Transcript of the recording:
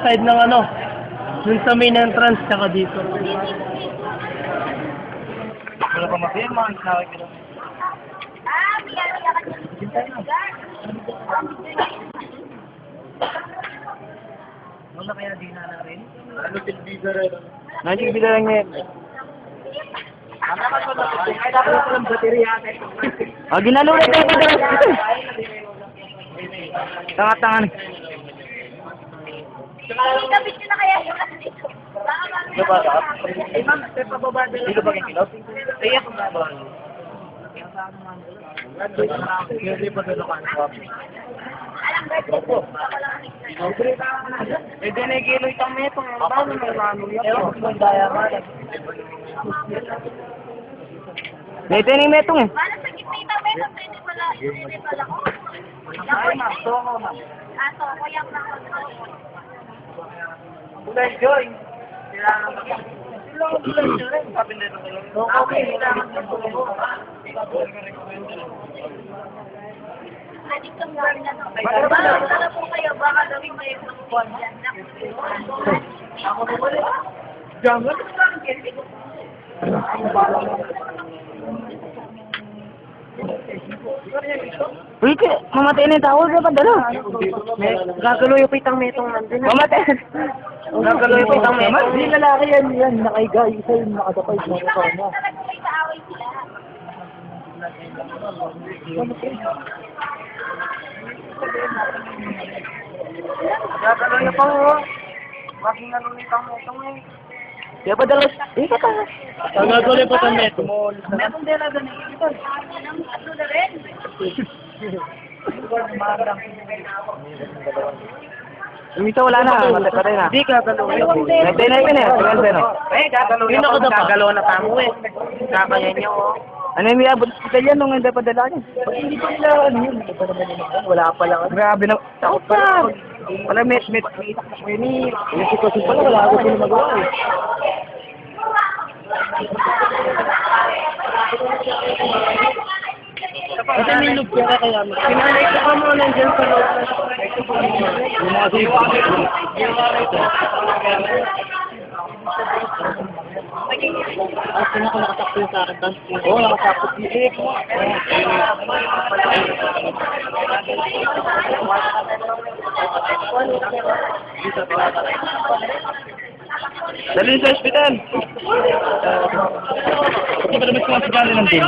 side ng ano, dun sa main entrance, tsaka dito. Wala pa mapirma, nakawag ko. Wala kaya di na rin? Ano tilbida rin? Nakikibila lang ngayon. Ang naman ko na kaya dapat ko ng baterya. Ah, ginalo na tayo dito. Tanga-tanga. Kapit nyo na kaya yung ano dito. Dito ba ka? Eh ma'am, step pa baba dito. Dito ba kang kilot? Kaya kung ba? Hindi pa dito ka. Eh, di na gilo itang metong. Paano may manong yan? Ewan ko yung daya ka. Dito yung metong eh. Paano sa gitna yung tabi? Pwede pala ko. Ay ma'am, tongo ma'am. Ato, kuya ko lang. Bulay Joy. Kailangan mo. Bulay Joy. Sabi nito ko lang. Okay, kailangan mo. Adik kang bar na to. Baka po kayo, baka gawin mo yung mga buwan dyan. Ako mo wala. Jangan. Uy, mamatay na yung tawag na padala. Gagalo yung pitang metong nandun. Mamatay. Gagalo yung pitang metong. Hindi lalaki yan, nakaiga. Isa yung nakadapay sa mukha niya. Talagang may kaaway sila. Gagalo yung pang mo. Maging ano yung pitang metong eh. Kaya padala. Eh, kata. Ang gagawin pa sa metong. Metong dela ganun. Ito. Ano na rin? Yung isa wala na, patay na. Hindi gagalo yung. Patay na yun eh, tingnan sa'yo. Eh, gagalo yung. Gagalo na tamo eh. Kakaya niyo oh. Ano yung miyabot sa yan nung hindi padala niya? Hindi pa nila ano yun. Hindi pa naman yun. Wala pa lang. Grabe na. Takot pa. Wala met. Ini sitwasyon pala wala ako sila magawa eh. Kasi may loob ka kaya mo. Pinalay ko pa mo nandiyan sa loob. Yung mga sipo. At sino ko nakatakbo yung sa akin? Oo, nakatakbo. Dali sa ospital. Kasi pa naman sila sa ng din.